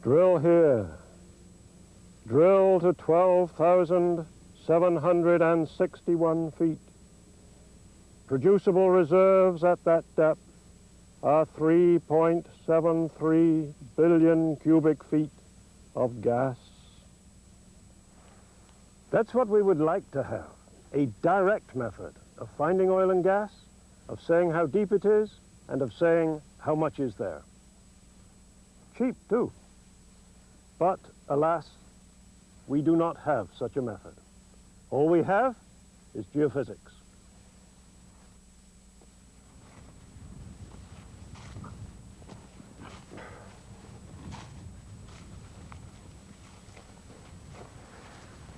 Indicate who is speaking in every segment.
Speaker 1: Drill here. Drill to 12,761 feet. Producible reserves at that depth are 3.73 billion cubic feet of gas. That's what we would like to have, a direct method of finding oil and gas, of saying how deep it is, and of saying how much is there. Cheap, too. But, alas, we do not have such a method. All we have is geophysics.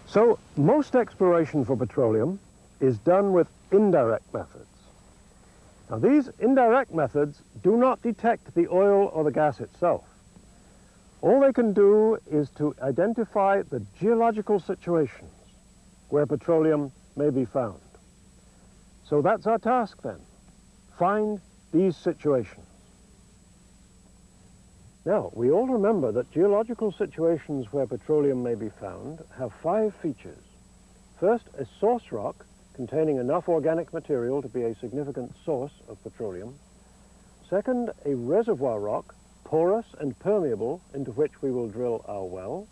Speaker 1: So, most exploration for petroleum is done with indirect methods. Now, these indirect methods do not detect the oil or the gas itself. All they can do is to identify the geological situations where petroleum may be found. So that's our task then, find these situations. Now, we all remember that geological situations where petroleum may be found have 5 features. First, a source rock containing enough organic material to be a significant source of petroleum. Second, a reservoir rock, porous and permeable, into which we will drill our well.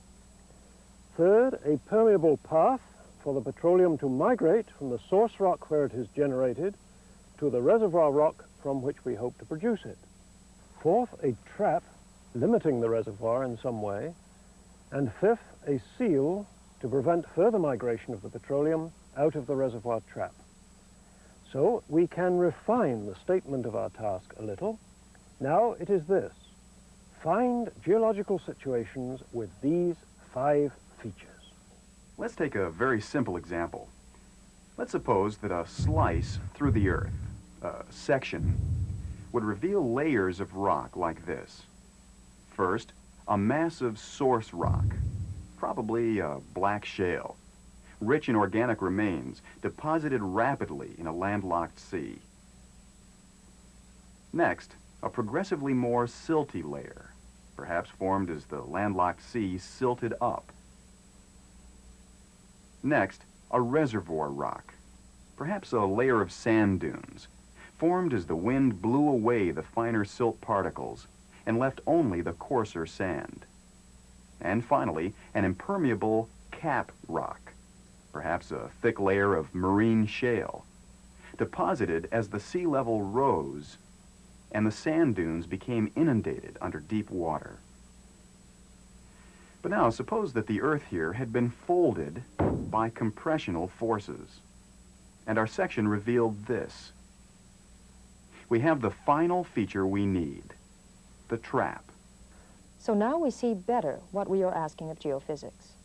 Speaker 1: Third, a permeable path for the petroleum to migrate from the source rock where it is generated to the reservoir rock from which we hope to produce it. Fourth, a trap limiting the reservoir in some way. And fifth, a seal to prevent further migration of the petroleum out of the reservoir trap. So we can refine the statement of our task a little. Now it is this: find geological situations with these 5 features.
Speaker 2: Let's take a very simple example. Let's suppose that a slice through the earth, a section, would reveal layers of rock like this. First, a massive source rock, probably a black shale, rich in organic remains, deposited rapidly in a landlocked sea. Next, a progressively more silty layer, perhaps formed as the landlocked sea silted up. Next, a reservoir rock, perhaps a layer of sand dunes, formed as the wind blew away the finer silt particles and left only the coarser sand. And finally, an impermeable cap rock, perhaps a thick layer of marine shale, deposited as the sea level rose and the sand dunes became inundated under deep water. But now, suppose that the earth here had been folded by compressional forces, and our section revealed this. We have the final feature we need, the trap.
Speaker 3: So now we see better what we are asking of geophysics.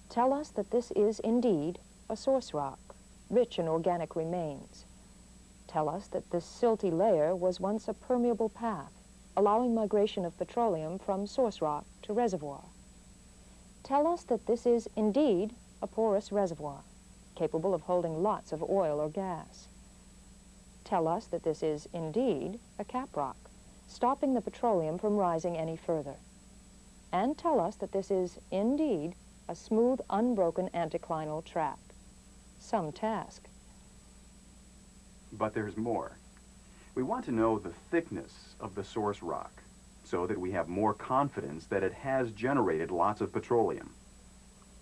Speaker 3: Tell us that this is indeed a source rock, rich in organic remains. Tell us that this silty layer was once a permeable path, allowing migration of petroleum from source rock to reservoir. Tell us that this is indeed a porous reservoir, capable of holding lots of oil or gas. Tell us that this is indeed a cap rock, stopping the petroleum from rising any further. And tell us that this is indeed a smooth, unbroken anticlinal trap. Some task.
Speaker 2: But there's more. We want to know the thickness of the source rock, so that we have more confidence that it has generated lots of petroleum.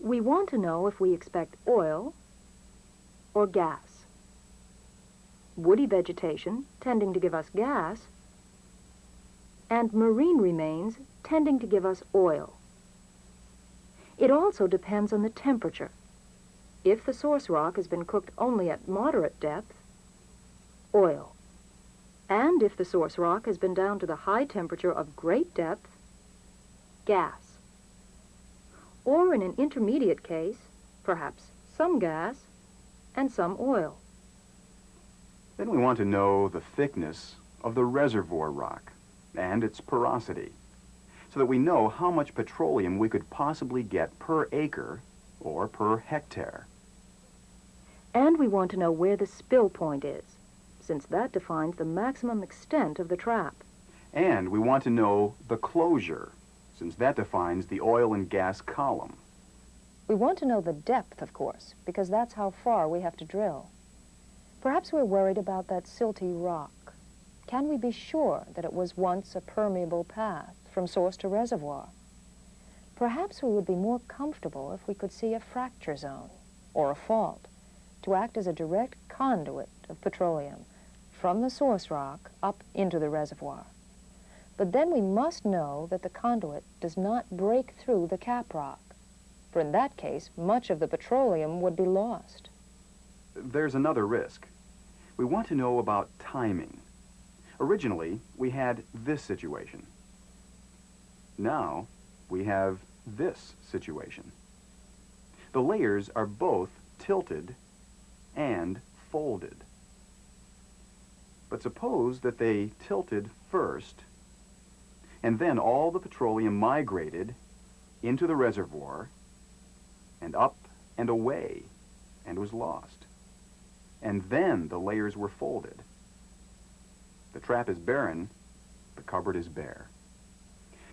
Speaker 3: We want to know if we expect oil or gas. Woody vegetation tending to give us gas, and marine remains tending to give us oil. It also depends on the temperature. If the source rock has been cooked only at moderate depth, oil. And if the source rock has been down to the high temperature of great depth, gas. Or in an intermediate case, perhaps some gas and some oil.
Speaker 2: Then we want to know the thickness of the reservoir rock and its porosity, so that we know how much petroleum we could possibly get per acre or per hectare.
Speaker 3: And we want to know where the spill point is, since that defines the maximum extent of the trap.
Speaker 2: And we want to know the closure, since that defines the oil and gas column.
Speaker 3: We want to know the depth, of course, because that's how far we have to drill. Perhaps we're worried about that silty rock. Can we be sure that it was once a permeable path from source to reservoir? Perhaps we would be more comfortable if we could see a fracture zone or a fault to act as a direct conduit of petroleum from the source rock up into the reservoir. But then we must know that the conduit does not break through the cap rock, for in that case, much of the petroleum would be lost.
Speaker 2: There's another risk. We want to know about timing. Originally, we had this situation. Now, we have this situation. The layers are both tilted and folded. But suppose that they tilted first, and then all the petroleum migrated into the reservoir and up and away and was lost. And then the layers were folded. The trap is barren, the cupboard is bare.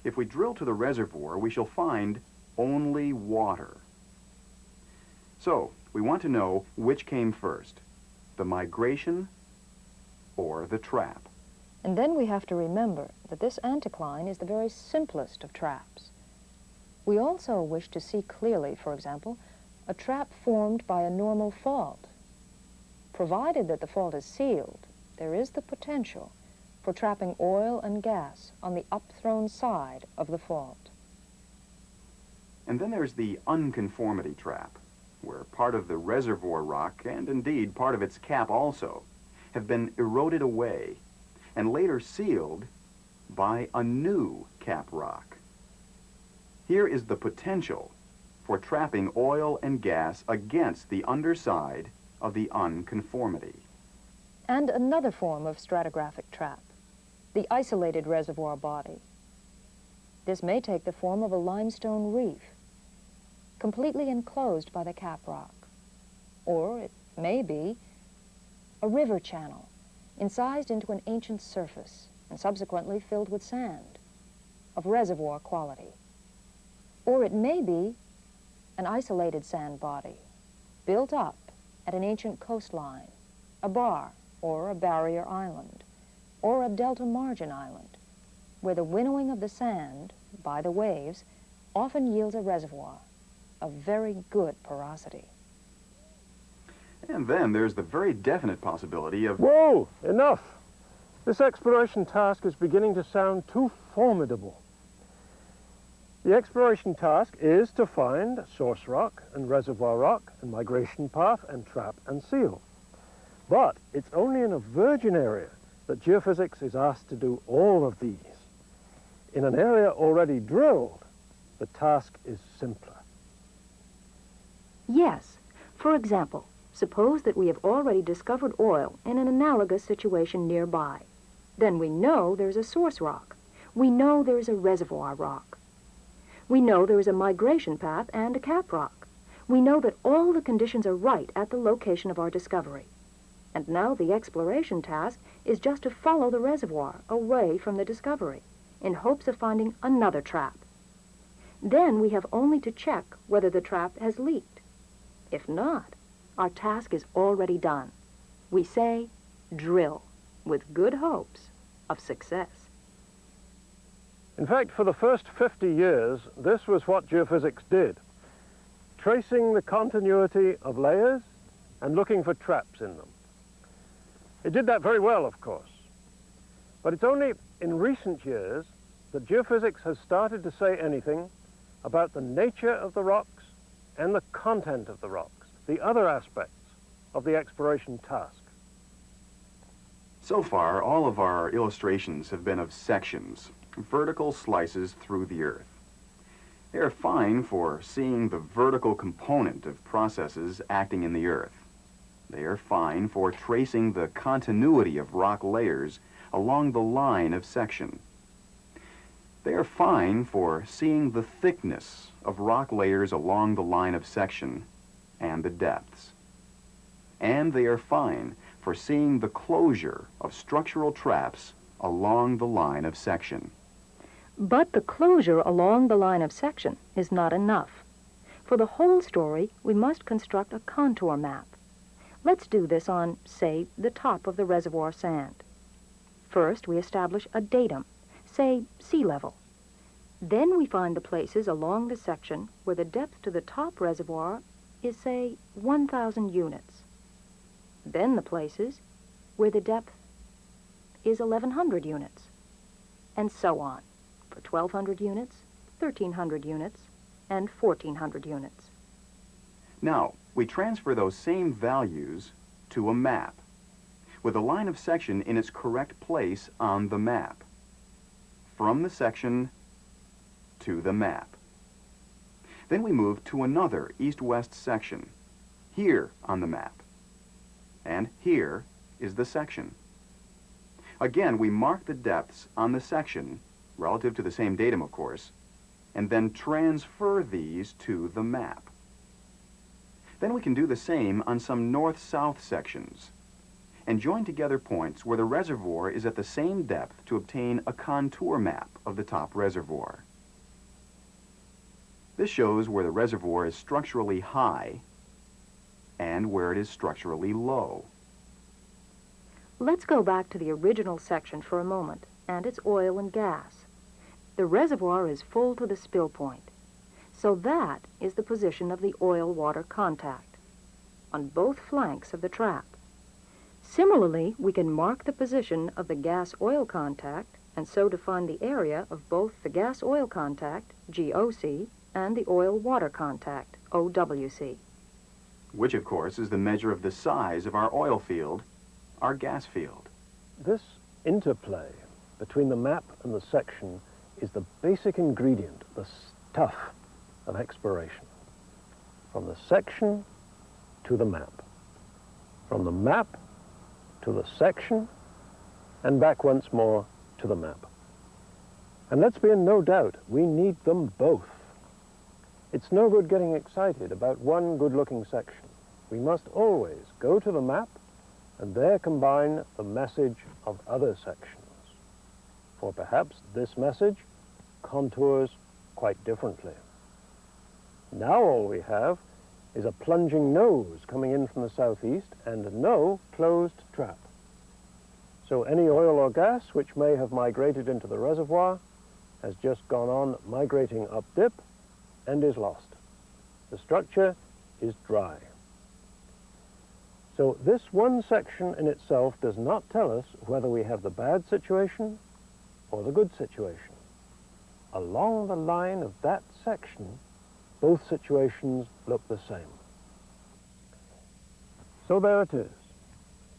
Speaker 2: If we drill to the reservoir, we shall find only water. So, we want to know which came first, the migration or the trap.
Speaker 3: And then we have to remember that this anticline is the very simplest of traps. We also wish to see clearly, for example, a trap formed by a normal fault. Provided that the fault is sealed, there is the potential for trapping oil and gas on the upthrown side of the fault.
Speaker 2: And then there's the unconformity trap, where part of the reservoir rock, and indeed part of its cap also, have been eroded away and later sealed by a new cap rock. Here is the potential for trapping oil and gas against the underside of the unconformity.
Speaker 3: And another form of stratigraphic trap, the isolated reservoir body. This may take the form of a limestone reef, completely enclosed by the cap rock. Or it may be a river channel, incised into an ancient surface and subsequently filled with sand of reservoir quality. Or it may be an isolated sand body, built up at an ancient coastline, a bar or a barrier island, or a delta margin island, where the winnowing of the sand by the waves often yields a reservoir of very good porosity.
Speaker 2: And then there's the very definite possibility of...
Speaker 1: Whoa! Enough! This exploration task is beginning to sound too formidable. The exploration task is to find source rock and reservoir rock and migration path and trap and seal. But it's only in a virgin area that geophysics is asked to do all of these. In an area already drilled, the task is simpler.
Speaker 3: Yes. For example, suppose that we have already discovered oil in an analogous situation nearby. Then we know there's a source rock. We know there's a reservoir rock. We know there is a migration path and a cap rock. We know that all the conditions are right at the location of our discovery. And now the exploration task is just to follow the reservoir away from the discovery in hopes of finding another trap. Then we have only to check whether the trap has leaked. If not, our task is already done. We say, drill, with good hopes of success.
Speaker 1: In fact, for the first 50 years, this was what geophysics did, tracing the continuity of layers and looking for traps in them. It did that very well, of course. But it's only in recent years that geophysics has started to say anything about the nature of the rocks and the content of the rocks, the other aspects of the exploration task.
Speaker 2: So far, all of our illustrations have been of sections, vertical slices through the earth. They are fine for seeing the vertical component of processes acting in the earth. They are fine for tracing the continuity of rock layers along the line of section. They are fine for seeing the thickness of rock layers along the line of section and the depths. And they are fine for seeing the closure of structural traps along the line of section.
Speaker 3: But the closure along the line of section is not enough. For the whole story, we must construct a contour map. Let's do this on, say, the top of the reservoir sand. First, we establish a datum, say, sea level. Then we find the places along the section where the depth to the top reservoir is, say, 1,000 units. Then the places where the depth is 1,100 units, and so on, for 1,200 units, 1,300 units, and 1,400 units.
Speaker 2: Now, we transfer those same values to a map, with a line of section in its correct place on the map. From the section to the map. Then we move to another east-west section, here on the map. And here is the section. Again, we mark the depths on the section, relative to the same datum, of course, and then transfer these to the map. Then we can do the same on some north-south sections, and join together points where the reservoir is at the same depth to obtain a contour map of the top reservoir. This shows where the reservoir is structurally high and where it is structurally low.
Speaker 3: Let's go back to the original section for a moment, and its oil and gas. The reservoir is full to the spill point, so that is the position of the oil-water contact on both flanks of the trap. Similarly, we can mark the position of the gas-oil contact and so define the area of both the gas-oil contact, GOC, and the oil-water contact, OWC.
Speaker 2: Which, of course, is the measure of the size of our oil field, our gas field.
Speaker 1: This interplay between the map and the section is the basic ingredient, the stuff of exploration. From the section to the map. From the map to the section, and back once more to the map. And let's be in no doubt, we need them both. It's no good getting excited about one good-looking section. We must always go to the map and there combine the message of other sections. For perhaps this message contours quite differently. Now all we have is a plunging nose coming in from the southeast and no closed trap. So any oil or gas which may have migrated into the reservoir has just gone on migrating up dip and is lost. The structure is dry. So this one section in itself does not tell us whether we have the bad situation or the good situation. Along the line of that section, both situations look the same. So there it is.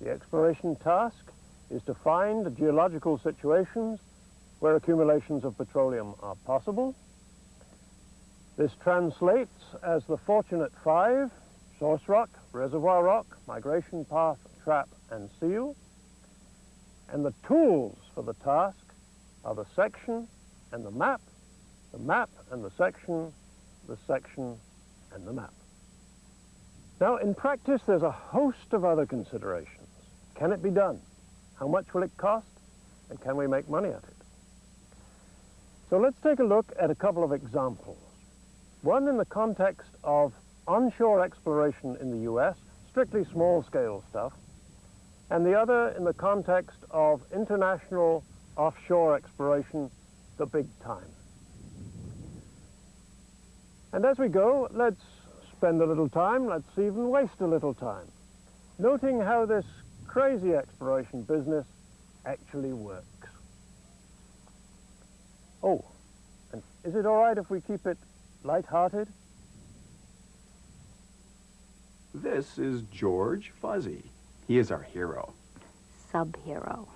Speaker 1: The exploration task is to find geological situations where accumulations of petroleum are possible. This translates as the fortunate 5, source rock, reservoir rock, migration path, trap, and seal. And the tools for the task are the section and the map and the section and the map. Now, in practice, there's a host of other considerations. Can it be done? How much will it cost? And can we make money at it? So let's take a look at a couple of examples. One in the context of onshore exploration in the US, strictly small-scale stuff, and the other in the context of international offshore exploration, the big time. And as we go, let's spend a little time, let's even waste a little time, noting how this crazy exploration business actually works. Oh, and is it all right if we keep it light-hearted?
Speaker 2: This is George Fuzzy. He is our hero.
Speaker 3: Sub-hero.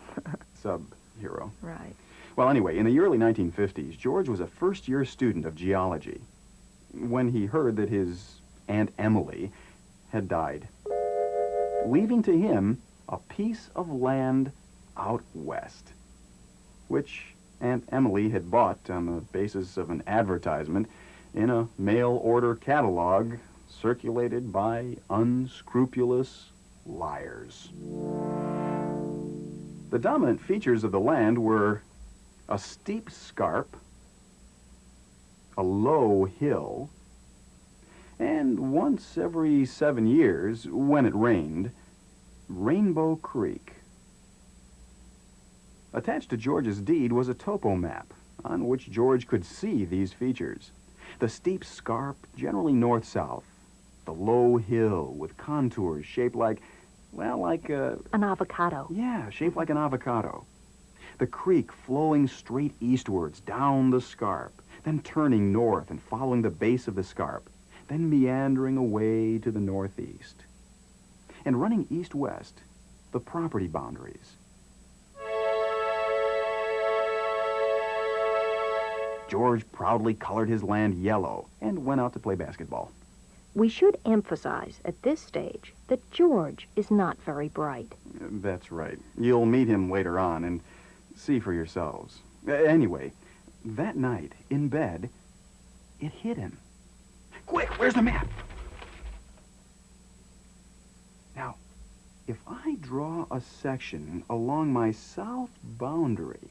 Speaker 2: Sub-hero.
Speaker 3: Right.
Speaker 2: Well, anyway, in the early 1950s, George was a first-year student of geology when he heard that his Aunt Emily had died, leaving to him a piece of land out west, which Aunt Emily had bought on the basis of an advertisement in a mail-order catalog circulated by unscrupulous liars. The dominant features of the land were a steep scarp a low hill, and once every 7 years, when it rained, Rainbow Creek. Attached to George's deed was a topo map on which George could see these features. The steep scarp, generally north-south, the low hill with contours shaped like, well, like a...
Speaker 4: An avocado.
Speaker 2: Yeah, shaped like an avocado. The creek flowing straight eastwards down the scarp, then turning north and following the base of the scarp, then meandering away to the northeast. And running east-west, the property boundaries. George proudly colored his land yellow and went out to play basketball.
Speaker 4: We should emphasize at this stage that George is not very bright.
Speaker 2: That's right. You'll meet him later on and see for yourselves. Anyway, that night, in bed, it hit him. Quick, where's the map? Now, if I draw a section along my south boundary,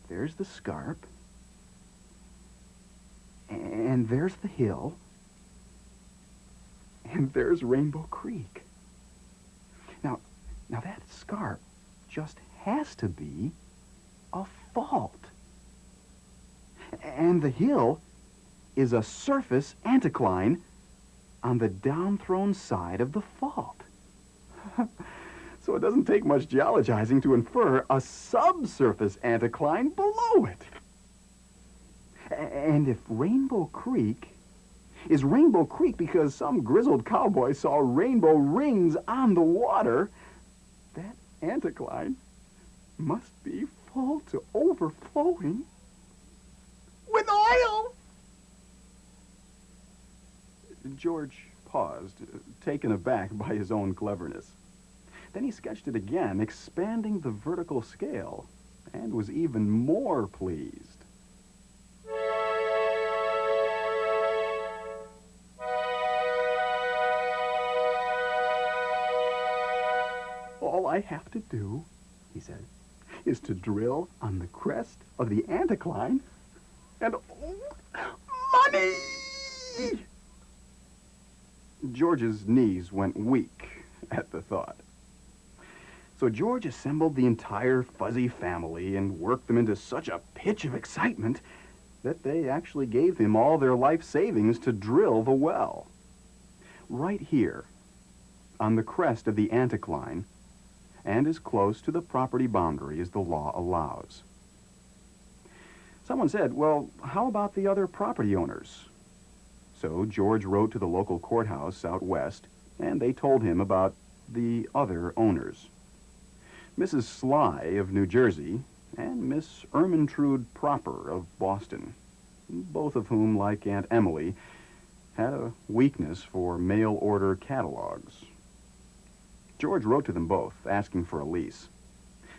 Speaker 2: there's the scarp, and there's the hill, and there's Rainbow Creek. Now that scarp just has to be a fault. And the hill is a surface anticline on the downthrown side of the fault. So it doesn't take much geologizing to infer a subsurface anticline below it. And if Rainbow Creek is Rainbow Creek because some grizzled cowboy saw rainbow rings on the water, that anticline must be full to overflowing with oil. George paused, taken aback by his own cleverness. Then he sketched it again, expanding the vertical scale, and was even more pleased. All I have to do, he said, is to drill on the crest of the anticline, and money! George's knees went weak at the thought. So George assembled the entire Fuzzy family and worked them into such a pitch of excitement that they actually gave him all their life savings to drill the well. Right here, on the crest of the anticline, and as close to the property boundary as the law allows. Someone said, well, how about the other property owners? So George wrote to the local courthouse out west, and they told him about the other owners. Mrs. Sly of New Jersey and Miss Ermintrude Proper of Boston, both of whom, like Aunt Emily, had a weakness for mail-order catalogs. George wrote to them both, asking for a lease.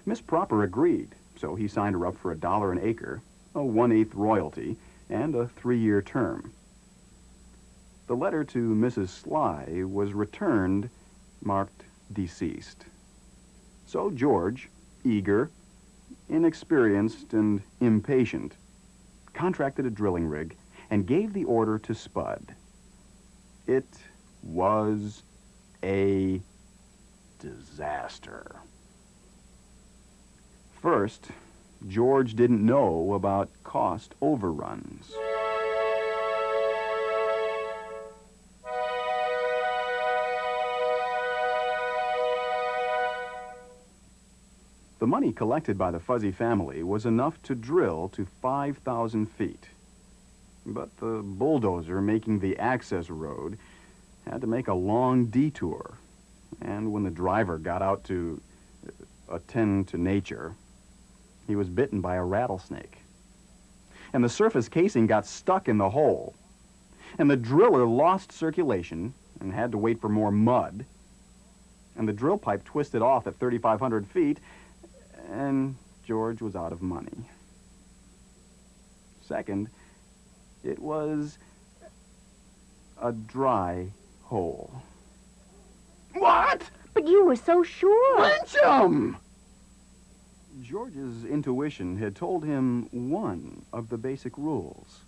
Speaker 2: Miss Proper agreed, so he signed her up for $1 an acre, a 1/8 royalty, and a 3-year term. The letter to Mrs. Sly was returned, marked deceased. So George, eager, inexperienced, and impatient, contracted a drilling rig and gave the order to spud. It was a disaster. First, George didn't know about cost overruns. The money collected by the Fuzzy family was enough to drill to 5,000 feet. But the bulldozer making the access road had to make a long detour. And when the driver got out to attend to nature, he was bitten by a rattlesnake. And the surface casing got stuck in the hole. And the driller lost circulation and had to wait for more mud. And the drill pipe twisted off at 3,500 feet, and George was out of money. Second, it was a dry hole. What?
Speaker 4: But you were so sure.
Speaker 2: Lynch 'em! George's intuition had told him one of the basic rules.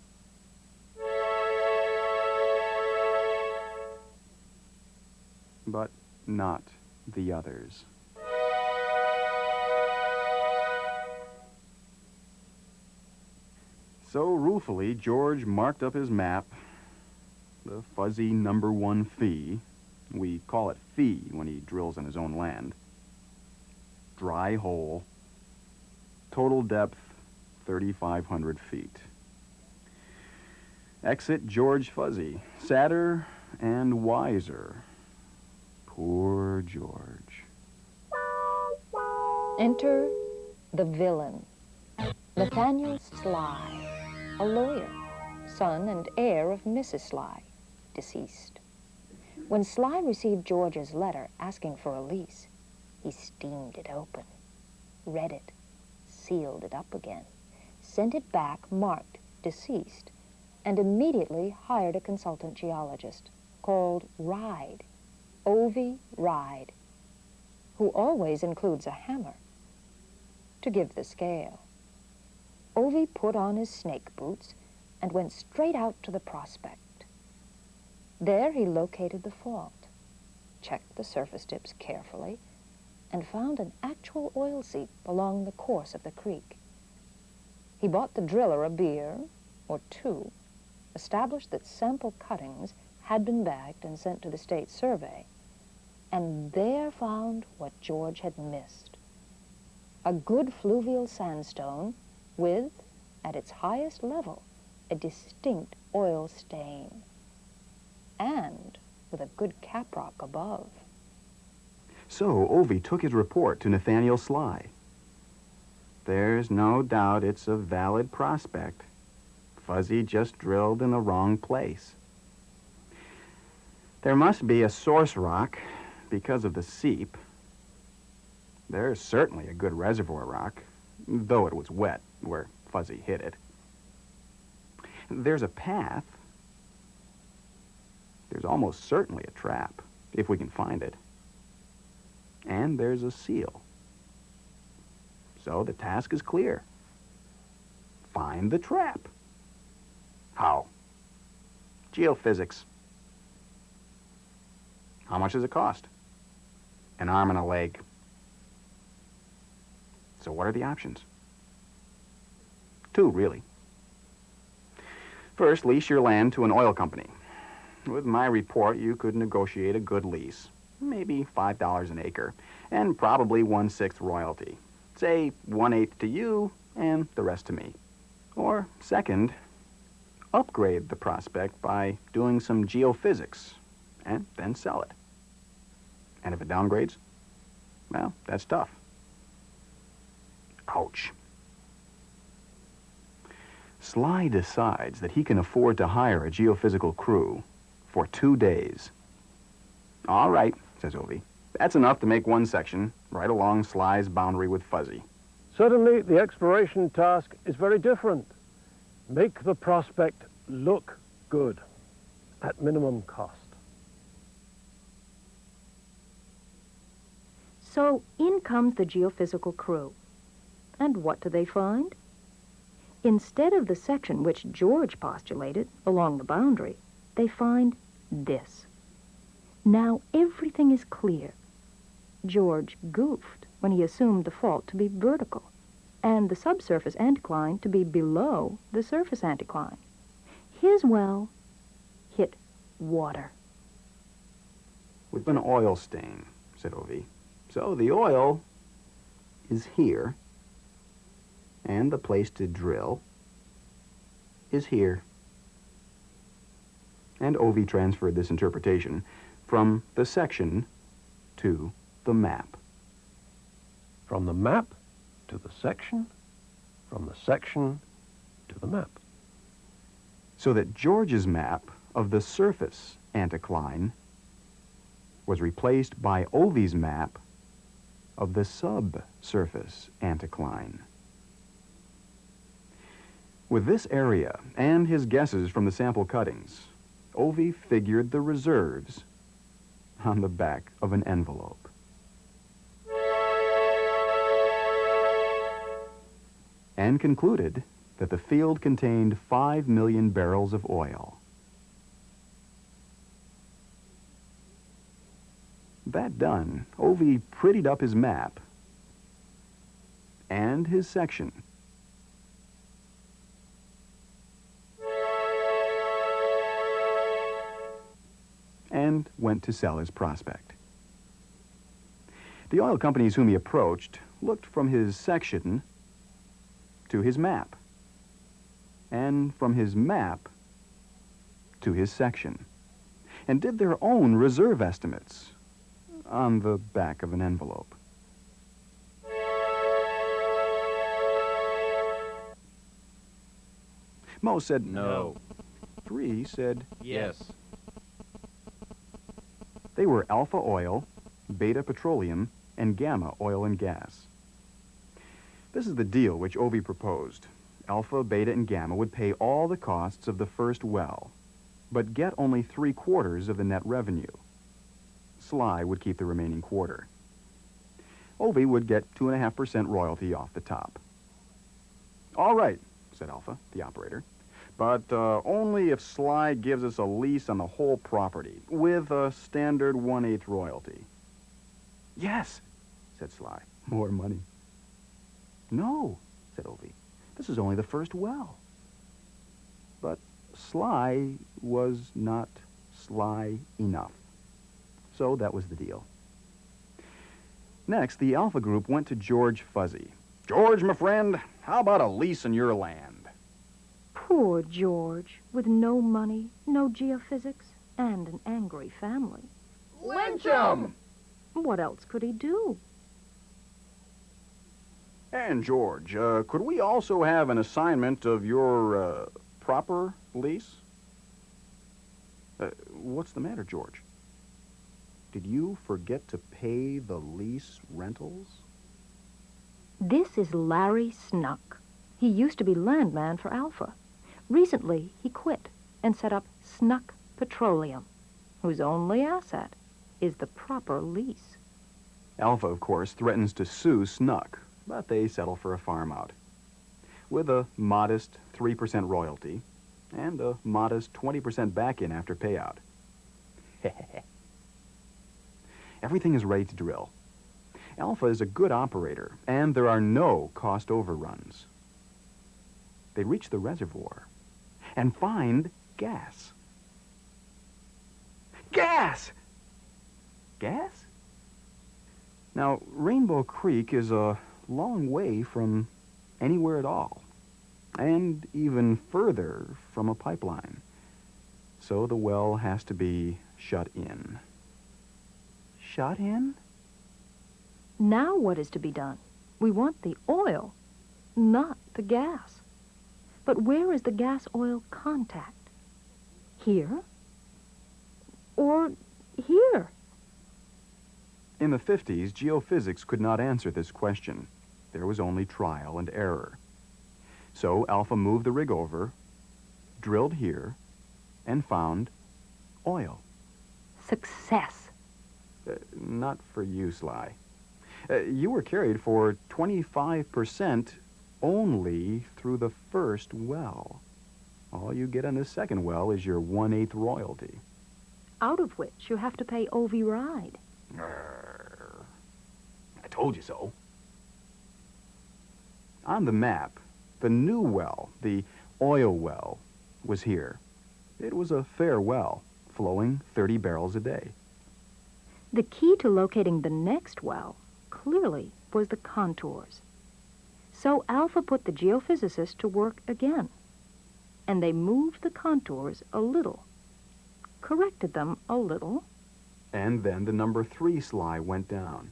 Speaker 2: But not the others. So ruefully, George marked up his map, the fuzzy #1 fee. We call it fee when he drills on his own land. Dry hole. Total depth, 3,500 feet. Exit George Fuzzy, sadder and wiser. Poor George.
Speaker 3: Enter the villain, Nathaniel Sly, a lawyer, son and heir of Mrs. Sly, deceased. When Sly received George's letter asking for a lease, he steamed it open, read it, sealed it up again, sent it back marked deceased, and immediately hired a consultant geologist called Ride, O.V. Ride, who always includes a hammer, to give the scale. O.V. put on his snake boots and went straight out to the prospect. There he located the fault, checked the surface dips carefully, and found an actual oil seep along the course of the creek. He bought the driller a beer, or two, established that sample cuttings had been bagged and sent to the state survey, and there found what George had missed. A good fluvial sandstone with, at its highest level, a distinct oil stain, and with a good caprock above.
Speaker 2: So O.V. took his report to Nathaniel Sly. There's no doubt it's a valid prospect. Fuzzy just drilled in the wrong place. There must be a source rock because of the seep. There's certainly a good reservoir rock, though it was wet where Fuzzy hit it. There's a path. There's almost certainly a trap, if we can find it. And there's a seal. So the task is clear. Find the trap. How? Geophysics. How much does it cost? An arm and a leg. So what are the options? Two, really. First, lease your land to an oil company. With my report, you could negotiate a good lease. Maybe $5 an acre, and probably 1/6 royalty. Say 1/8 to you, and the rest to me. Or second, upgrade the prospect by doing some geophysics, and then sell it. And if it downgrades, well, that's tough. Ouch. Sly decides that he can afford to hire a geophysical crew for 2 days. All right, says O.V. That's enough to make one section right along Sly's boundary with Fuzzy.
Speaker 1: Certainly, the exploration task is very different. Make the prospect look good at minimum cost.
Speaker 4: So in comes the geophysical crew. And what do they find? Instead of the section which George postulated along the boundary, they find this. Now everything is clear. George goofed when he assumed the fault to be vertical and the subsurface anticline to be below the surface anticline. His well hit water.
Speaker 2: With an oil stain, said O.V. So the oil is here, and the place to drill is here. And O.V. transferred this interpretation from the section to the map.
Speaker 1: From the map to the section, from the section to the map.
Speaker 2: So that George's map of the surface anticline was replaced by O.V.'s map of the subsurface anticline. With this area and his guesses from the sample cuttings, O.V. figured the reserves on the back of an envelope. and concluded that the field contained 5 million barrels of oil. That done, Ovie prettied up his map and his section. And went to sell his prospect. The oil companies whom he approached looked from his section to his map, and from his map to his section, and did their own reserve estimates on the back of an envelope. Mo said
Speaker 5: No.
Speaker 2: 3 said
Speaker 5: Yes.
Speaker 2: they were Alpha Oil, Beta Petroleum, and Gamma Oil and Gas. This is the deal which Ovie proposed. Alpha, Beta, and Gamma would pay all the costs of the first well, but get only 3/4 of the net revenue. Sly would keep the remaining quarter. Ovie would get 2.5% royalty off the top. All right, said Alpha, the operator, but only if Sly gives us a lease on the whole property with a standard 1/8 royalty. Yes, said Sly. More money. No, said Ovie. This is only the first well. But Sly was not sly enough. So that was the deal. Next, the Alpha Group went to George Fuzzy. George, my friend, how about a lease on your land?
Speaker 4: Poor George, with no money, no geophysics, and an angry family.
Speaker 5: Lynch 'em!
Speaker 4: What else could he do?
Speaker 2: And George, could we also have an assignment of your proper lease? What's the matter, George? Did you forget to pay the lease rentals?
Speaker 4: This is Larry Snuck. He used to be landman for Alpha. Recently, he quit and set up Snuck Petroleum, whose only asset is the proper lease.
Speaker 2: Alpha, of course, threatens to sue Snuck, but they settle for a farm out with a modest 3% royalty and a modest 20% back-in after payout. Everything is ready to drill. Alpha is a good operator, and there are no cost overruns. They reach the reservoir and find gas. Gas! Gas? Now, Rainbow Creek is a long way from anywhere at all, and even further from a pipeline. So the well has to be shut in. Shut in?
Speaker 4: Now what is to be done? We want the oil, not the gas. But where is the gas-oil contact? Here? Or here?
Speaker 2: In the 50s, geophysics could not answer this question. There was only trial and error. So Alpha moved the rig over, drilled here, and found oil.
Speaker 4: Success.
Speaker 2: Not for you, Sly. You were carried for 25% only through the first well. All you get on the second well is your 1/8 royalty.
Speaker 4: Out of which you have to pay Ovie Ride.
Speaker 2: I told you so. On the map, the new well, the oil well, was here. It was a fair well, flowing 30 barrels a day.
Speaker 4: The key to locating the next well, clearly, was the contours. So Alpha put the geophysicists to work again, and they moved the contours a little, corrected them a little.
Speaker 2: And then the number 3 Sly went down.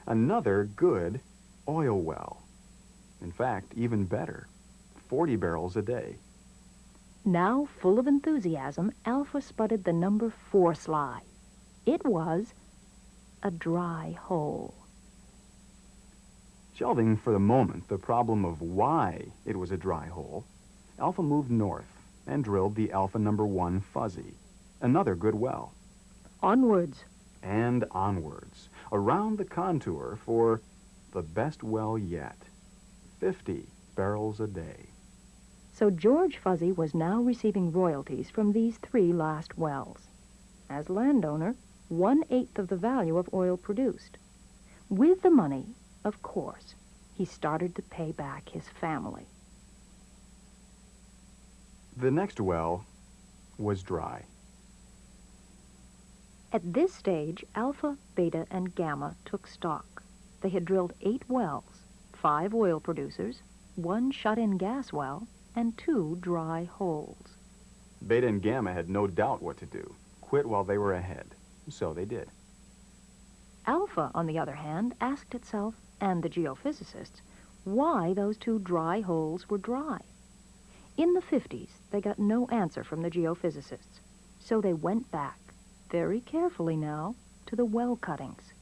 Speaker 2: Another good oil well. In fact, even better, 40 barrels a day.
Speaker 4: Now, full of enthusiasm, Alpha spotted the number 4 Sly. It was a dry hole.
Speaker 2: Shelving for the moment the problem of why it was a dry hole, Alpha moved north and drilled the Alpha number 1 Fuzzy, another good well.
Speaker 4: Onwards.
Speaker 2: And onwards, around the contour for the best well yet, 50 barrels a day.
Speaker 4: So George Fuzzy was now receiving royalties from these 3 last wells. As landowner, 1/8 of the value of oil produced. With the money, of course, he started to pay back his family.
Speaker 2: The next well was dry.
Speaker 4: At this stage, Alpha, Beta, and Gamma took stock. They had drilled 8 wells, 5 oil producers, 1 shut-in gas well, and 2 dry holes.
Speaker 2: Beta and Gamma had no doubt what to do. Quit while they were ahead. So they did.
Speaker 4: Alpha, on the other hand, asked itself, and the geophysicists, why those 2 dry holes were dry. In the 50s, they got no answer from the geophysicists, so they went back, very carefully now, to the well cuttings.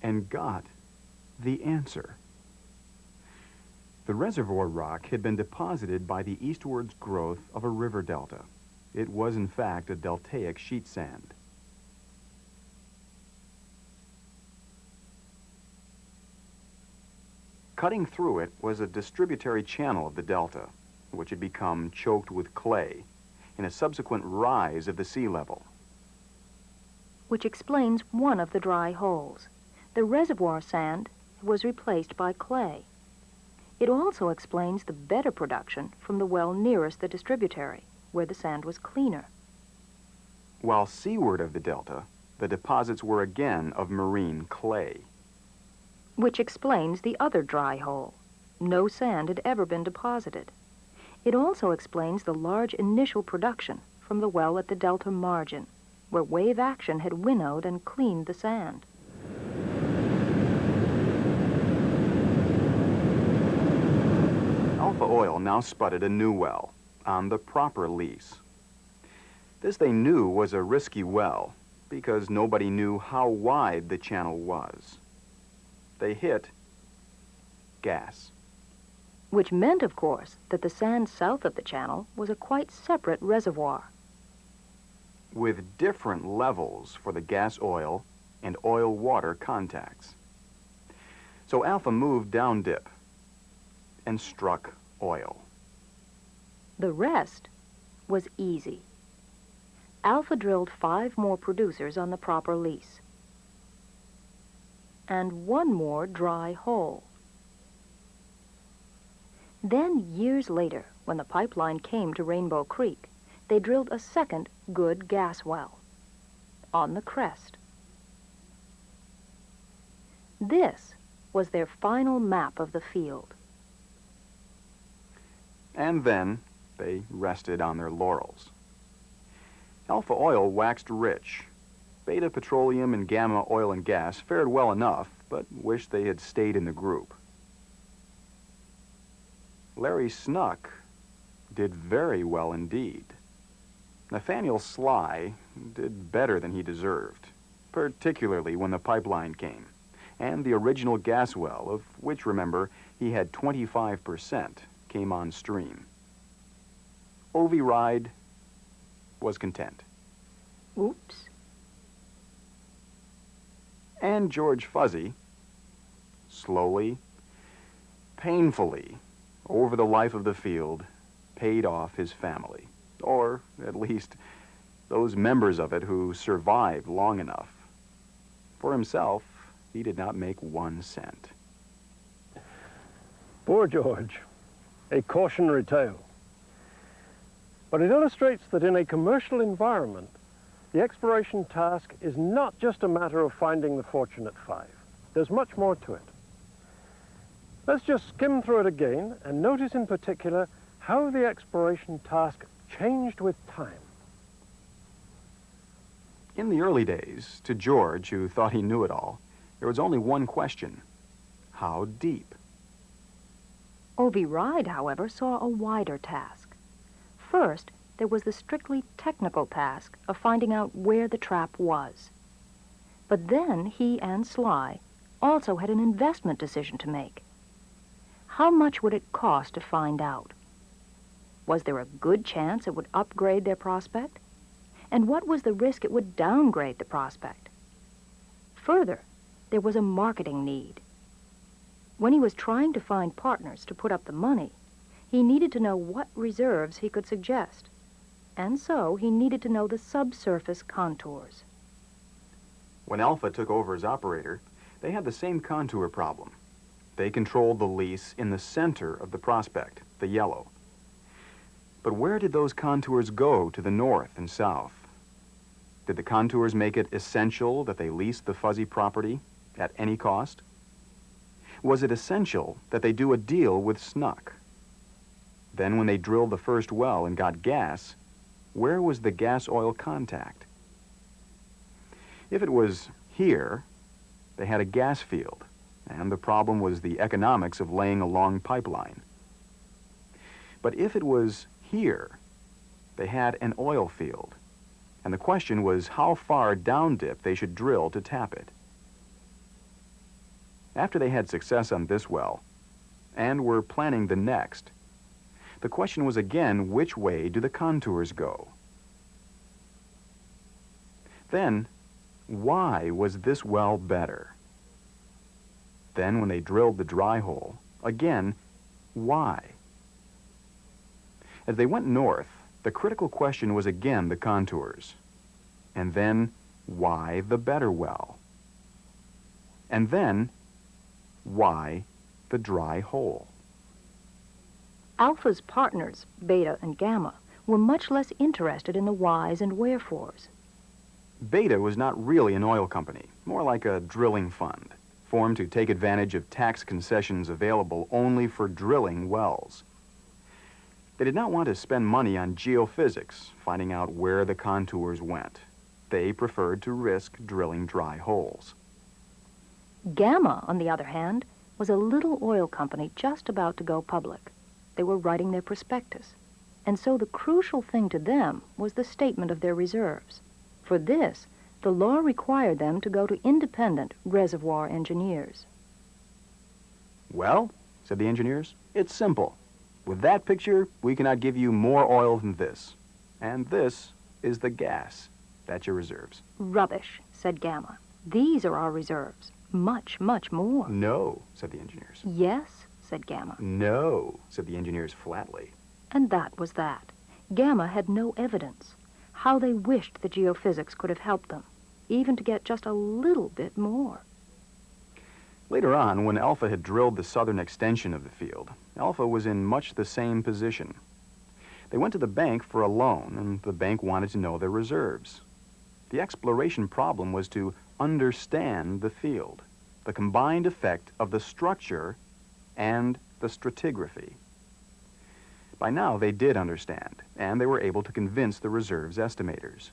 Speaker 2: And got the answer. The reservoir rock had been deposited by the eastwards growth of a river delta. It was, in fact, a deltaic sheet sand. Cutting through it was a distributary channel of the delta, which had become choked with clay in a subsequent rise of the sea level.
Speaker 4: Which explains one of the dry holes. The reservoir sand was replaced by clay. It also explains the better production from the well nearest the distributary, where the sand was cleaner.
Speaker 2: While seaward of the delta, the deposits were again of marine clay.
Speaker 4: Which explains the other dry hole. No sand had ever been deposited. It also explains the large initial production from the well at the delta margin, where wave action had winnowed and cleaned the sand.
Speaker 2: Alpha Oil now spudded a new well on the proper lease. This they knew was a risky well because nobody knew how wide the channel was. They hit gas.
Speaker 4: Which meant, of course, that the sand south of the channel was a quite separate reservoir.
Speaker 2: With different levels for the gas-oil and oil-water contacts. So Alpha moved down dip and struck oil.
Speaker 4: The rest was easy. Alpha drilled 5 more producers on the proper lease, and 1 more dry hole. Then, years later, when the pipeline came to Rainbow Creek, they drilled a second good gas well on the crest. This was their final map of the field.
Speaker 2: And then they rested on their laurels. Alpha Oil waxed rich. Beta Petroleum and Gamma Oil and Gas fared well enough, but wished they had stayed in the group. Larry Snuck did very well indeed. Nathaniel Sly did better than he deserved, particularly when the pipeline came, and the original gas well, of which, remember, he had 25%, came on stream. Ovie Ride was content.
Speaker 4: Oops.
Speaker 2: And George Fuzzy, slowly, painfully, over the life of the field, paid off his family, or at least those members of it who survived long enough. For himself, he did not make 1 cent.
Speaker 1: Poor George, a cautionary tale. But it illustrates that in a commercial environment, the exploration task is not just a matter of finding the fortunate 5. There's much more to it. Let's just skim through it again and notice in particular how the exploration task changed with time.
Speaker 2: In the early days, to George, who thought he knew it all, there was only one question: how deep?
Speaker 4: Ovie Ride, however, saw a wider task. First, there was the strictly technical task of finding out where the trap was. But then he and Sly also had an investment decision to make. How much would it cost to find out? Was there a good chance it would upgrade their prospect? And what was the risk it would downgrade the prospect? Further, there was a marketing need. When he was trying to find partners to put up the money, he needed to know what reserves he could suggest. And so he needed to know the subsurface contours.
Speaker 2: When Alpha took over as operator, they had the same contour problem. They controlled the lease in the center of the prospect, the yellow. But where did those contours go to the north and south? Did the contours make it essential that they lease the fuzzy property at any cost? Was it essential that they do a deal with Snuck? Then when they drilled the first well and got gas, where was the gas-oil contact? If it was here, they had a gas field, and the problem was the economics of laying a long pipeline. But if it was here, they had an oil field, and the question was how far down dip they should drill to tap it. After they had success on this well, and were planning the next, the question was again, which way do the contours go? Then, why was this well better? Then, when they drilled the dry hole, again, why? As they went north, the critical question was again the contours. And then, why the better well? And then, why the dry hole?
Speaker 4: Alpha's partners, Beta and Gamma, were much less interested in the whys and wherefores.
Speaker 2: Beta was not really an oil company, more like a drilling fund, formed to take advantage of tax concessions available only for drilling wells. They did not want to spend money on geophysics, finding out where the contours went. They preferred to risk drilling dry holes.
Speaker 4: Gamma, on the other hand, was a little oil company just about to go public. They were writing their prospectus, and so the crucial thing to them was the statement of their reserves. For this, the law required them to go to independent reservoir engineers.
Speaker 2: Well, said the engineers, it's simple. With that picture, we cannot give you more oil than this. And this is the gas. That's your reserves.
Speaker 4: Rubbish, said Gamma. These are our reserves. Much, much more.
Speaker 2: No, said the engineers.
Speaker 4: Yes, said Gamma.
Speaker 2: No, said the engineers flatly.
Speaker 4: And that was that. Gamma had no evidence. How they wished the geophysics could have helped them, even to get just a little bit more.
Speaker 2: Later on, when Alpha had drilled the southern extension of the field, Alpha was in much the same position. They went to the bank for a loan, and the bank wanted to know their reserves. The exploration problem was to understand the field, the combined effect of the structure and the stratigraphy. By now, they did understand, and they were able to convince the reserves estimators.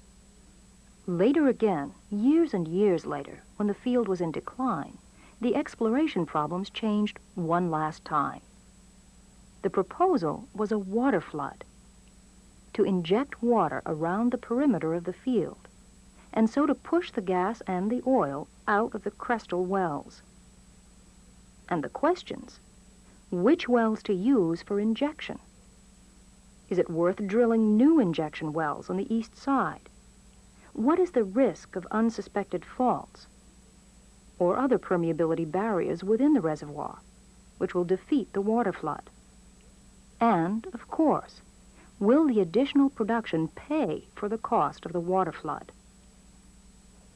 Speaker 4: Later again, years and years later, when the field was in decline, the exploration problems changed one last time. The proposal was a water flood, to inject water around the perimeter of the field, and so to push the gas and the oil out of the crestal wells. And the questions: which wells to use for injection? Is it worth drilling new injection wells on the east side? What is the risk of unsuspected faults or other permeability barriers within the reservoir, which will defeat the water flood? And, of course, will the additional production pay for the cost of the water flood?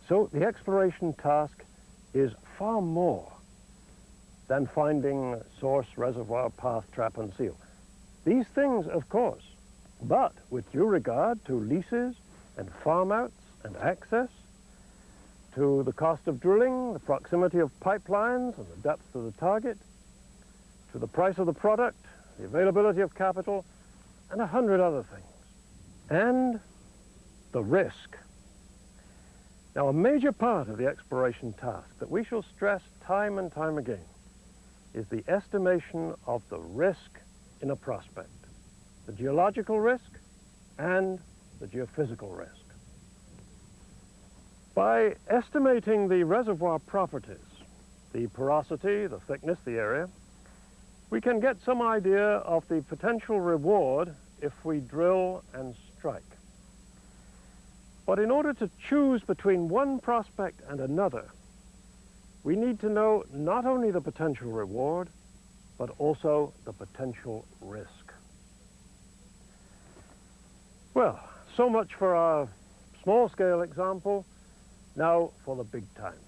Speaker 1: So the exploration task is far more than finding source, reservoir, path, trap, and seal. These things, of course, but with due regard to leases and farm-outs and access, to the cost of drilling, the proximity of pipelines and the depth of the target, to the price of the product, the availability of capital, and 100 other things. And the risk. Now, a major part of the exploration task that we shall stress time and time again is the estimation of the risk in a prospect, the geological risk and the geophysical risk. By estimating the reservoir properties, the porosity, the thickness, the area, we can get some idea of the potential reward if we drill and strike. But in order to choose between one prospect and another, we need to know not only the potential reward, but also the potential risk. Well, so much for our small-scale example. Now for the big time.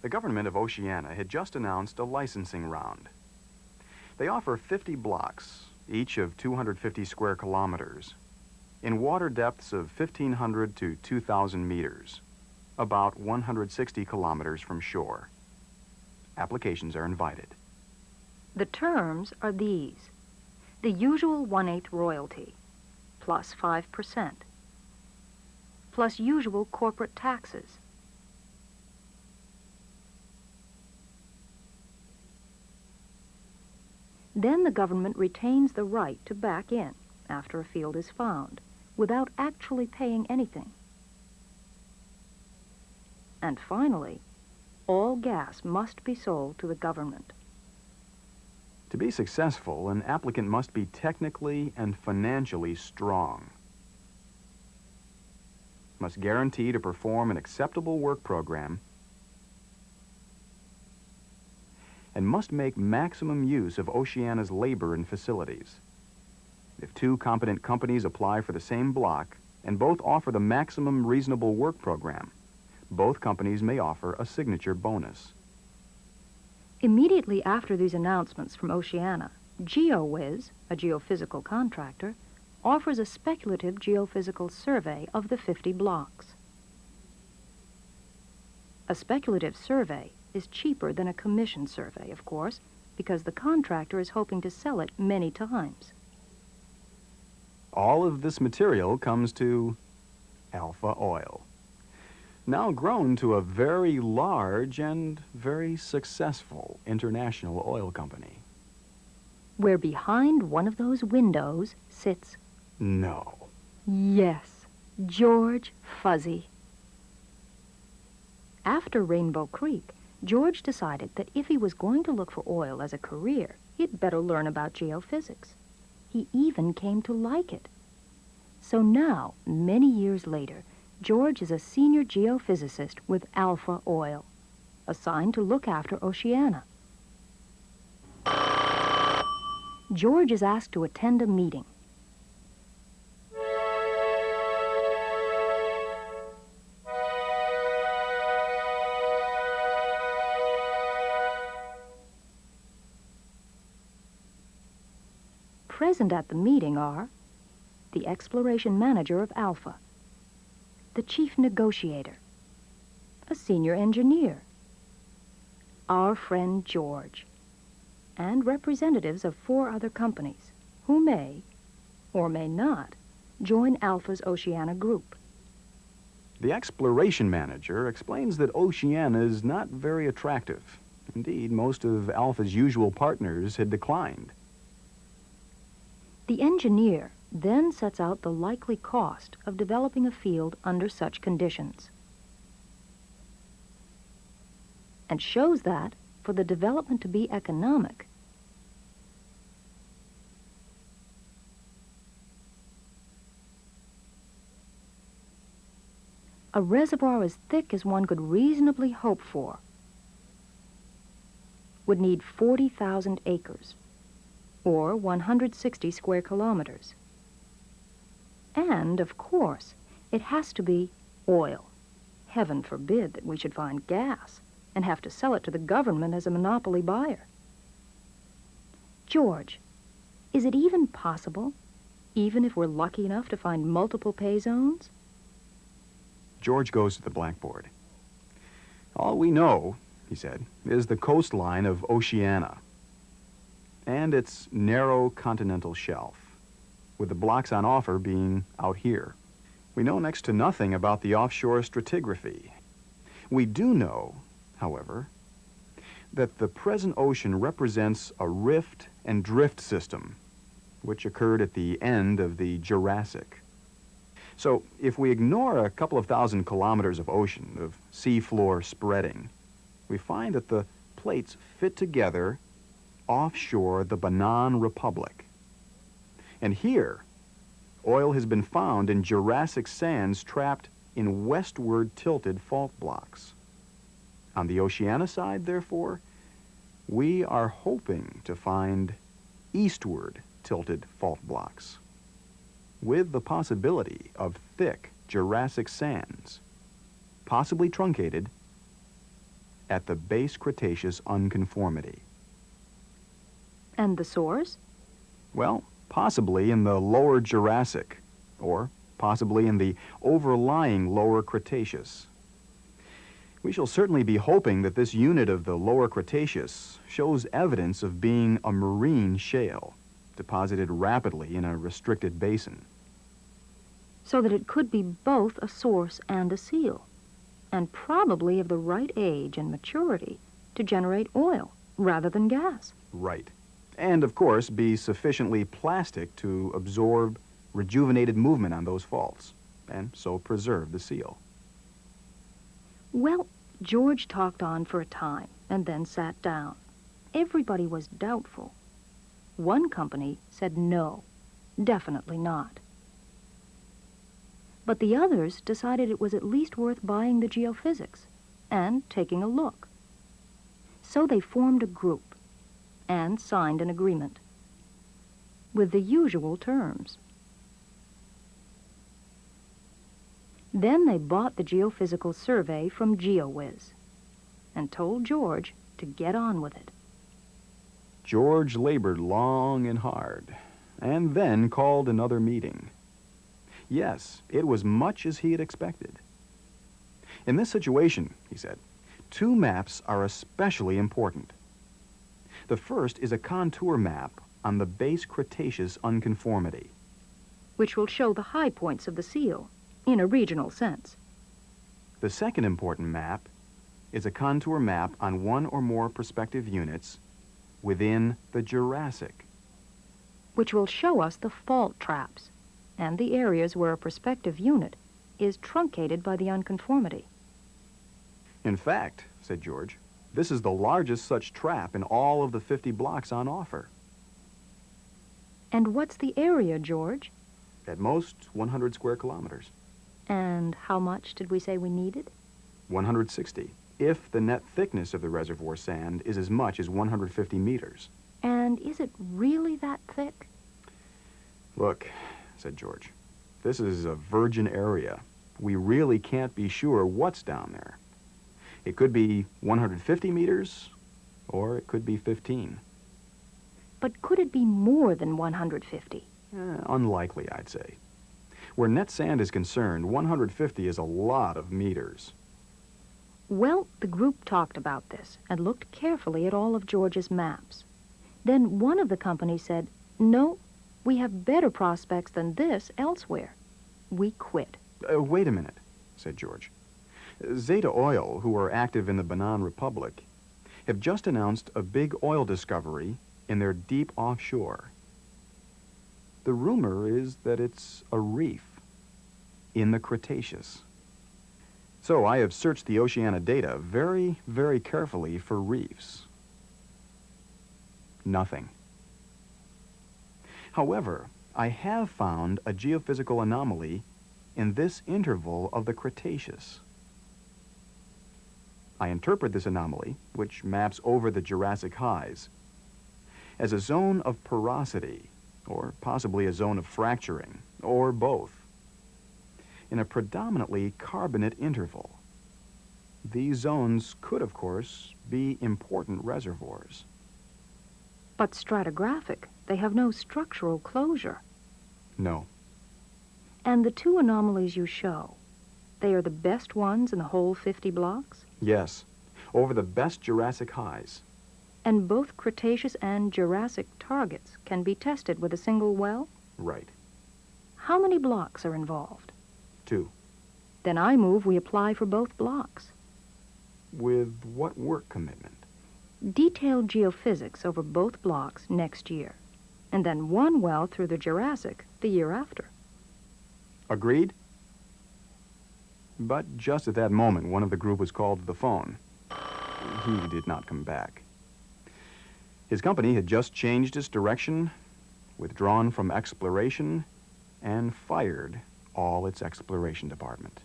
Speaker 2: The government of Oceania had just announced a licensing round. They offer 50 blocks, each of 250 square kilometers, in water depths of 1,500 to 2,000 meters, about 160 kilometers from shore. Applications are invited.
Speaker 4: The terms are these: the usual 1/8 royalty, plus 5%, plus usual corporate taxes. Then the government retains the right to back in after a field is found, without actually paying anything. And finally, all gas must be sold to the government.
Speaker 2: To be successful, an applicant must be technically and financially strong, must guarantee to perform an acceptable work program, and must make maximum use of Oceania's labor and facilities. If two competent companies apply for the same block and both offer the maximum reasonable work program, both companies may offer a signature bonus.
Speaker 4: Immediately after these announcements from Oceania, GeoWiz, a geophysical contractor, offers a speculative geophysical survey of the 50 blocks. A speculative survey is cheaper than a commission survey, of course, because the contractor is hoping to sell it many times.
Speaker 2: All of this material comes to Alpha Oil, now grown to a very large and very successful international oil company.
Speaker 4: Where behind one of those windows sits,
Speaker 2: No.
Speaker 4: yes, George Fuzzy. After Rainbow Creek, George decided that if he was going to look for oil as a career, he'd better learn about geophysics. He even came to like it. So now, many years later, George is a senior geophysicist with Alpha Oil, assigned to look after Oceania. George is asked to attend a meeting. Present at the meeting are the exploration manager of Alpha, the chief negotiator, a senior engineer, our friend George, and representatives of 4 other companies who may, or may not, join Alpha's Oceania group.
Speaker 2: The exploration manager explains that Oceania is not very attractive. Indeed, most of Alpha's usual partners had declined.
Speaker 4: The engineer then sets out the likely cost of developing a field under such conditions, and shows that, for the development to be economic, a reservoir as thick as one could reasonably hope for would need 40,000 acres, or 160 square kilometers. And, of course, it has to be oil. Heaven forbid that we should find gas and have to sell it to the government as a monopoly buyer. George, is it even possible, even if we're lucky enough to find multiple pay zones?
Speaker 2: George goes to the blackboard. All we know, he said, is the coastline of Oceania and its narrow continental shelf, with the blocks on offer being out here. We know next to nothing about the offshore stratigraphy. We do know, however, that the present ocean represents a rift and drift system, which occurred at the end of the Jurassic. So if we ignore a couple of thousand kilometers of ocean, of seafloor spreading, we find that the plates fit together offshore the Banan Republic. And here, oil has been found in Jurassic sands trapped in westward tilted fault blocks. On the Oceania side, therefore, we are hoping to find eastward tilted fault blocks, with the possibility of thick Jurassic sands, possibly truncated at the base Cretaceous unconformity.
Speaker 4: And the source?
Speaker 2: Well, possibly in the lower Jurassic, or possibly in the overlying lower Cretaceous. We shall certainly be hoping that this unit of the lower Cretaceous shows evidence of being a marine shale, deposited rapidly in a restricted basin.
Speaker 4: So that it could be both a source and a seal, and probably of the right age and maturity to generate oil rather than gas.
Speaker 2: Right. And, of course, be sufficiently plastic to absorb rejuvenated movement on those faults, and so preserve the seal.
Speaker 4: Well, George talked on for a time and then sat down. Everybody was doubtful. One company said no, definitely not. But the others decided it was at least worth buying the geophysics and taking a look. So they formed a group and signed an agreement with the usual terms. Then they bought the geophysical survey from GeoWiz and told George to get on with it.
Speaker 2: George labored long and hard, and then called another meeting. Yes, it was much as he had expected. In this situation, he said, two maps are especially important. The first is a contour map on the base Cretaceous unconformity,
Speaker 4: which will show the high points of the seal in a regional sense.
Speaker 2: The second important map is a contour map on one or more perspective units within the Jurassic,
Speaker 4: which will show us the fault traps and the areas where a perspective unit is truncated by the unconformity.
Speaker 2: In fact, said George, this is the largest such trap in all of the 50 blocks on offer.
Speaker 4: And what's the area, George?
Speaker 2: At most, 100 square kilometers.
Speaker 4: And how much did we say we needed?
Speaker 2: 160, if the net thickness of the reservoir sand is as much as 150 meters.
Speaker 4: And is it really that thick?
Speaker 2: Look, said George, this is a virgin area. We really can't be sure what's down there. It could be 150 meters, or it could be 15.
Speaker 4: But could it be more than 150?
Speaker 2: Unlikely, I'd say. Where net sand is concerned, 150 is a lot of meters.
Speaker 4: Well, the group talked about this and looked carefully at all of George's maps. Then one of the companies said, no, we have better prospects than this elsewhere. We quit.
Speaker 2: Wait a minute, said George. Zeta Oil, who are active in the Banan Republic, have just announced a big oil discovery in their deep offshore. The rumor is that it's a reef in the Cretaceous. So I have searched the Oceania data very, very carefully for reefs. Nothing. However, I have found a geophysical anomaly in this interval of the Cretaceous. I interpret this anomaly, which maps over the Jurassic highs, as a zone of porosity, or possibly a zone of fracturing, or both, in a predominantly carbonate interval. These zones could, of course, be important reservoirs.
Speaker 4: But stratigraphic, they have no structural closure.
Speaker 2: No.
Speaker 4: And the two anomalies you show, they are the best ones in the whole 50 blocks?
Speaker 2: Yes, over the best Jurassic highs.
Speaker 4: And both Cretaceous and Jurassic targets can be tested with a single well?
Speaker 2: Right.
Speaker 4: How many blocks are involved?
Speaker 2: 2.
Speaker 4: Then I move we apply for both blocks.
Speaker 2: With what work commitment?
Speaker 4: Detailed geophysics over both blocks next year, and then one well through the Jurassic the year after.
Speaker 2: Agreed? But just at that moment, one of the group was called to the phone. He did not come back. His company had just changed its direction, withdrawn from exploration, and fired all its exploration department.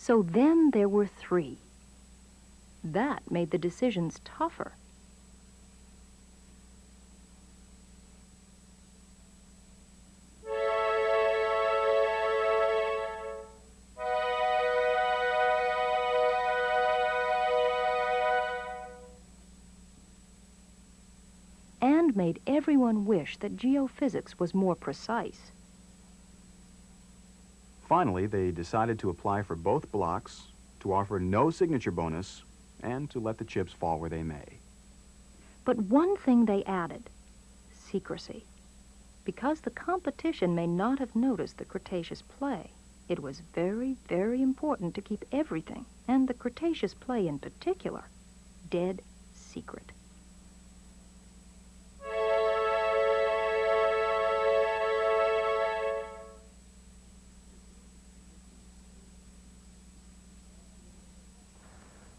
Speaker 4: So then there were 3. That made the decisions tougher. And made everyone wish that geophysics was more precise.
Speaker 2: Finally, they decided to apply for both blocks, to offer no signature bonus, and to let the chips fall where they may.
Speaker 4: But one thing they added: secrecy. Because the competition may not have noticed the Cretaceous play, it was very, very important to keep everything, and the Cretaceous play in particular, dead secret.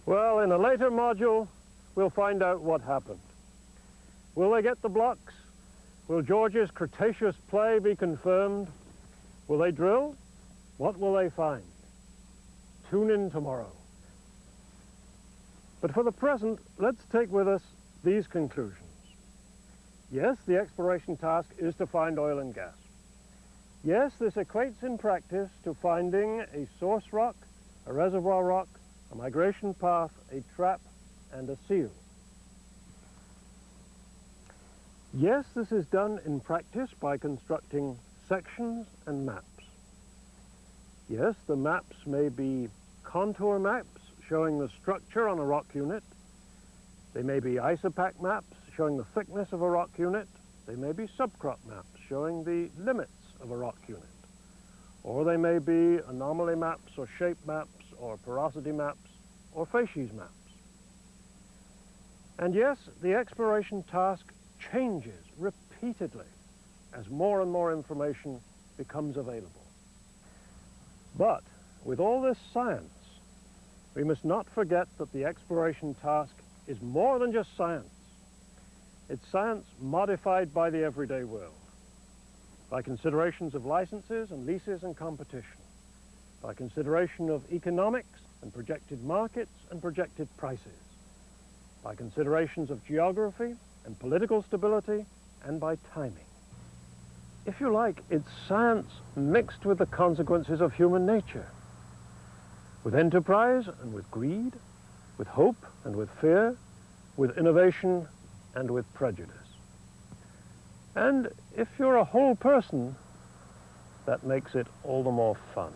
Speaker 1: Well, in a later module, we'll find out what happened. Will they get the blocks? Will George's Cretaceous play be confirmed? Will they drill? What will they find? Tune in tomorrow. But for the present, let's take with us these conclusions. Yes, the exploration task is to find oil and gas. Yes, this equates in practice to finding a source rock, a reservoir rock, a migration path, a trap, and a seal. Yes, this is done in practice by constructing sections and maps. Yes, the maps may be contour maps showing the structure on a rock unit. They may be isopack maps showing the thickness of a rock unit. They may be subcrop maps showing the limits of a rock unit. Or they may be anomaly maps or shape maps or porosity maps or facies maps. And yes, the exploration task changes repeatedly as more and more information becomes available. But with all this science, we must not forget that the exploration task is more than just science. It's science modified by the everyday world, by considerations of licenses and leases and competition, by consideration of economics and projected markets and projected prices, by considerations of geography and political stability, and by timing. If you like, it's science mixed with the consequences of human nature, with enterprise and with greed, with hope and with fear, with innovation and with prejudice. And if you're a whole person, that makes it all the more fun.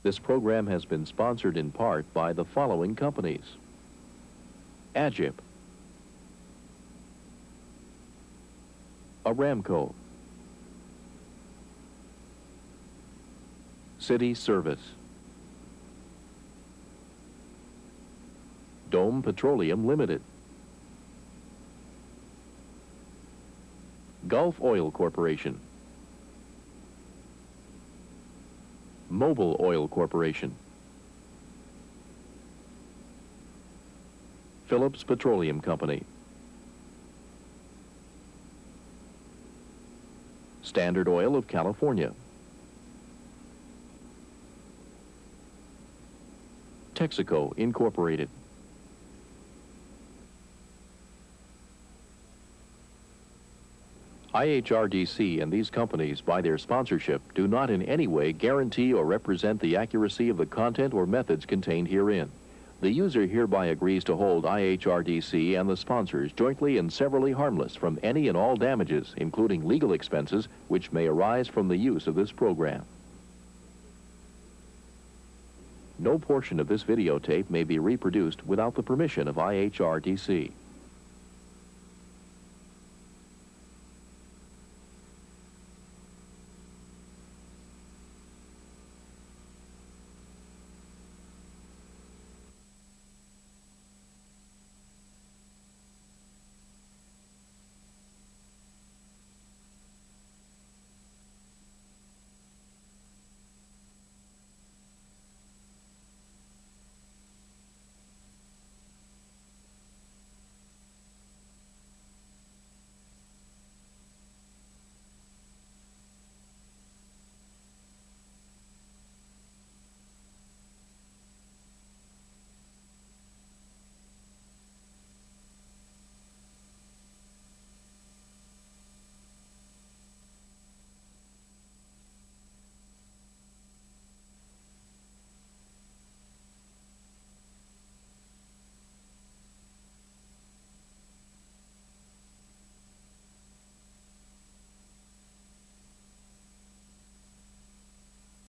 Speaker 6: This program has been sponsored in part by the following companies: Agip, Aramco, City Service, Dome Petroleum Limited, Gulf Oil Corporation, Mobil Oil Corporation, Phillips Petroleum Company, Standard Oil of California, Texaco Incorporated, IHRDC and these companies, by their sponsorship, do not in any way guarantee or represent the accuracy of the content or methods contained herein. The user hereby agrees to hold IHRDC and the sponsors jointly and severally harmless from any and all damages, including legal expenses, which may arise from the use of this program. No portion of this videotape may be reproduced without the permission of IHRDC.